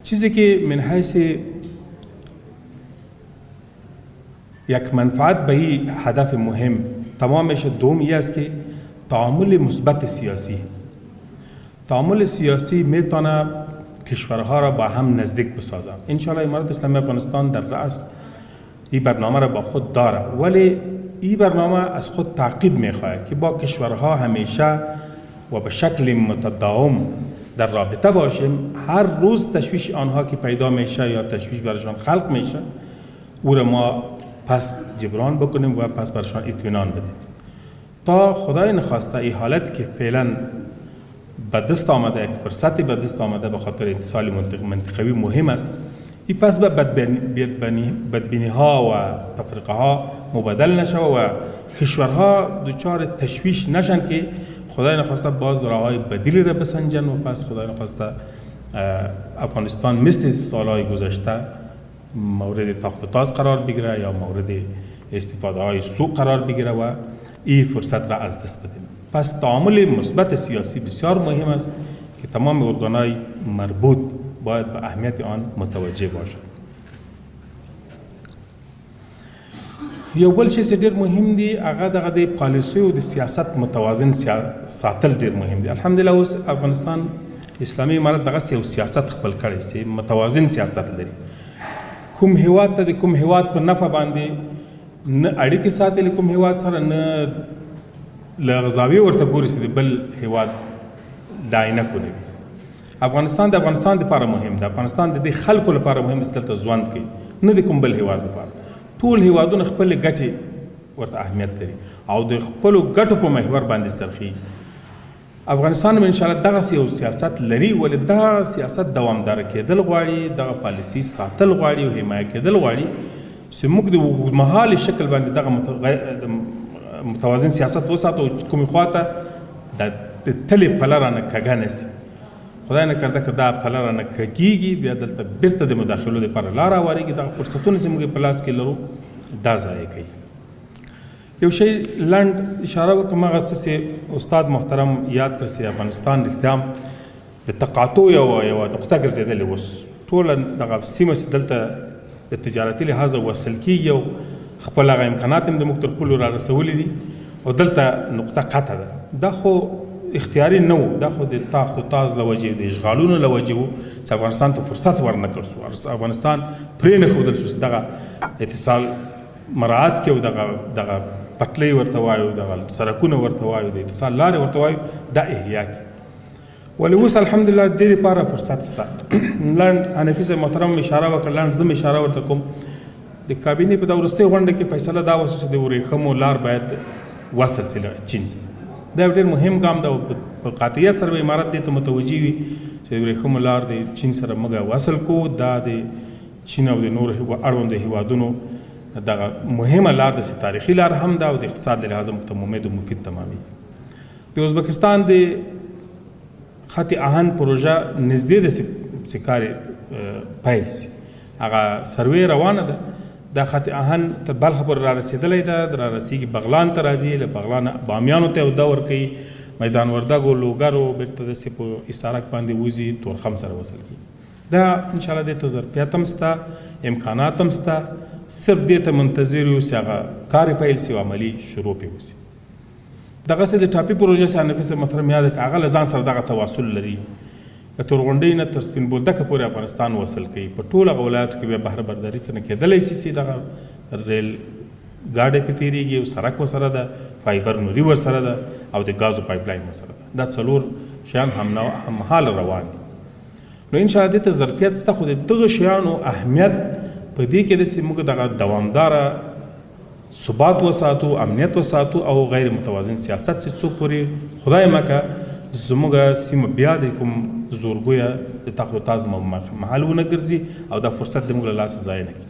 چیزی که من حیث یک منفعت به این هدف مهم تمامش دومی است که تعامل مثبت سیاسی. تعامل سیاسی میتونه کشورها را با هم نزدیک بسازه. انشاءالله امارت اسلامی افغانستان در رأس این برنامه را با خود داره، ولی این برنامه از خود تعقیب میخواهد که با کشورها همیشه و به شکل متداوم در رابطه باشیم. هر روز تشویش آنها که پیدا میشه یا تشویش برشان خلق میشه او را ما پس جبران بکنیم و پس برشان اطمینان بدیم تا خدای نخواسته این حالت که فعلا به دست آمده، یک فرصتی به دست آمده به خاطر اتصال منطقوی مهم است، این پس به بدبینی ها و تفرقه ها مبادل نشه و کشورها دچار تشویش نشن که خدای نخواسته باز راههای بدیلی را بسنجن و پس خدای نخواسته افغانستان مثل سالهای گذشته مورد تاخت و تاز قرار بگیره یا مورد استفاده های سوء قرار بگیره و این فرصت را از دست بدیم. پس تعامل مثبت سیاسی بسیار مهم است که تمام ارگان‌های مربوط باید به اهمیت آن متوجه باشند. یو بل چیز ډیر مهم دی هغه د پالیسی او د سیاست متوازن ساتل ډیر مهم دی. الحمدلله اوس افغانستان اسلامي امارت دغه سیاست خپل کړی سي، متوازن سیاست لري. کوم هیواد ته د کوم هیواد په نفع باندې نه اړیکې ساتلې کوم هیواد سره، نه له زاویې ورته ګوري چې د بل هیواد داینه کونی. افغانستان د افغانستان لپاره مهم دی، افغانستان د دې خلکو لپاره مهم دی چې دلته ژوند کوي، نه د کوم بل هیواد لپاره. ټول هیوادونه خپل ګټې ورته اهمیت لري او د خپلو ګټو په محور باندې څرخي. افغانستان هم انشاءالله دغسې یو سیاست لري، ولې دا سیاست دوامداره کېدل غواړي، دغه پالیسي ساتل غواړي او حمایه کېدل غواړي چې موږ د اوږدمهالي شکل باندې دغه متوازن سیاست وساتو. کومې خوا ته د تلې پله رانه کږه نه سي. خدای نه کرده که دا پله رانه کږېږي بیا دلته بیرته د مداخلو دپاره لاره هوارېږي. دغه فرصتونه چې موږ په لاس کې لرو دا ضایع کوي. یو شی لنډ اشاره وکړم، هغه څه چې استاد محترم یاد کړه چې افغانستان رښتیا د تقاطع یوه نقطه ګرځېدلې اوس ټوله دغه سیمه چې دلته د تجارتي لحاظه وصل کېږي او خپل هغه امکانات هم د موږ تر پولو را رسولي دي او دلته نقطه قطع ده. دا خو اختیاري نه و، دا خو د تاخت و تاز له وجې د اشغالونو له وجې و چې افغانستان ته فرصت ورنه کړ سو. افغانستان پرې نه ښودل شو چې دغه اتصال مراعات کړي او دغه پټلۍ ورته وایو، دغه سړکونه ورته وایو، د اتصال لارې ورته وایو، دا احیا کړي. ولې اوس الحمدلله د دې لپاره فرصت شته. لنډ حنفي صاحب محترم اشاره وکړه، لنډ زه اشاره ورته کوم. د کابینې په دا وروستۍ غونډه کې فیصله دا وشوه چې د ورېښمو لار باید وصل شي له چین سره. دا ډېر مهم ګام ده او په قاطعیت سره به امارت دې ته متوجه وي چې د ورېښمو لار د چین سره موږ وصل کړو. دا د چین او د نورو اړوندو هیوادونو دغه مهمه لار ده چې تاریخي لار هم ده او د اقتصاد له لحاظه موږ ته مفید او مفید تمامي. د ازبکستان د خط آهن پروژه نږدې ده چې کار پیل شي. هغه سروې روانه ده. دا خط آهن تر بلخ پورې را رسېدلی ده، را رسېږي بغلان ته راځي، له بغلانه بامیانو ته اوده ورکوي، میدان وردګو لوګرو بېرته داسې په اسارک باندې وځي، تورخم سره وصل کېږي. دا انشاءالله دې ته ظرفیت هم شته، امکانات هم شته، صرف دې ته منتظر یو چې هغه کار پیل شي او عملي شروع پرې وشي. دغسې د ټاپي پروژه چې حنفي صاحب محترم یاد کړه هغه له ځان سره دغه تواصل لري. د تورغونډۍ نه تر سپین بولدکه پورې افغانستان وصل کوي. په ټولو هغه ولایاتو کې بیا بهر برداري څه نه کېدلی شي چې دغه ریل ګاډی پې تېرېږي او سړک ورسره ده، فایبر نوري ورسره ده او د ګازو پایپ لاین ورسره ده. دا څلور شیان هممهاله روان دي. نو انشاءالله دې ته ظرفیت شته، خو د دغه شیانو اهمیت په دې کې ده چې موږ دغه دوامداره ثبات وساتو، امنیت وساتو او غیر متوازن سیاست چې څو پورې خدای مکه زموږ سیمه بیا د کوم زورگویه د تاخت و تاز محل ونه ګرځي او دا فرصت د موږ له لاسه ضایع نه کړي.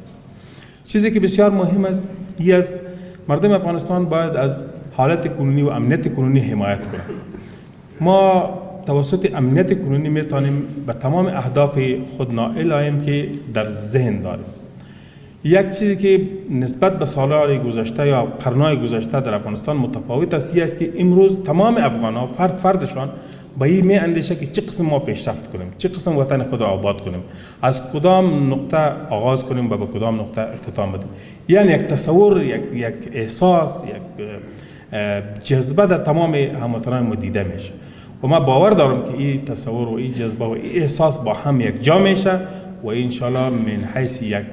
چیزی که بسیار مهم است این است مردم افغانستان باید از حالت کنونی و امنیت کنونی حمایت کنند. ما توسط امنیت کنونی میتونیم به تمام اهداف خود نائل آییم که در ذهن داریم. یک چیزی که نسبت به سالهای گذشته یا قرنهای گذشته در افغانستان متفاوت است که امروز تمام افغان‌ها فرد فردشان به این می اندیشه که چه قسم ما پیشرفت کنیم، چه قسم وطن خود را آباد کنیم، از کدام نقطه آغاز کنیم و به کدام نقطه اختتام بدیم. یعنی یک تصور، یک احساس، یک جذبه در تمام هموطنان ما دیده میشه و ما باور دارم که این تصور و این جذبه و این احساس با هم یک جا میشه و انشالله من حیث یک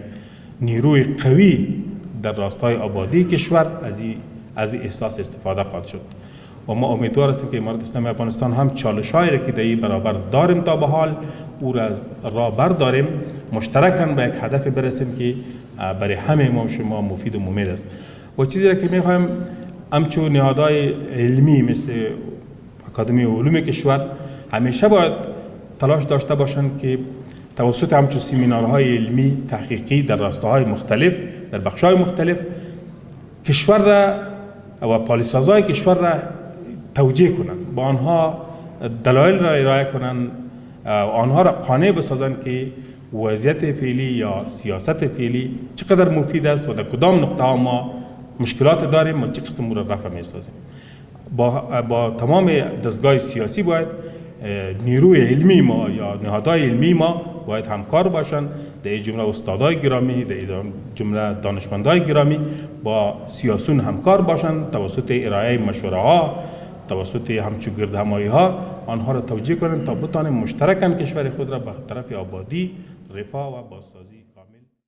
نیروی قوی در راستای آبادی کشور از این احساس استفاده خواهد شد و ما امیدوار هستیم که امارت اسلامی افغانستان هم چالش‌هایی را که در این برابر داریم تا به حال او را از راه برداریم، مشترکاً به یک هدف برسیم که برای همه ما و شما مفید و مفید است. و چیزی را که می‌خوایم همچون نهادهای علمی مثل اکادمی علوم کشور همیشه باید تلاش داشته باشند که توسط همچون سمینارهای علمی تحقیقی در راستاهای مختلف، در بخش‌های مختلف کشور را و پالیسازهای کشور را توجیه کنند، با آنها دلایل را ارائه کنند، آنها را قانع بسازند که وضعیت فعلی یا سیاست فعلی چقدر مفید است و در کدام نقطه ها ما مشکلات داریم و چه قسم او را رفع می‌سازیم. با تمام دستگاه سیاسی باید نیروی علمی ما یا نهادهای علمی ما باید همکار باشند، در این جمله استادای گرامی، در این جمله دانشمندای گرامی با سیاسون همکار باشند، توسط ارائه مشوره ها، توسط همچون گردهمایی ها آنها را توجیه کنند تا بتوانیم مشترکاً کشور خود را به طرف آبادی، رفاه و بازسازی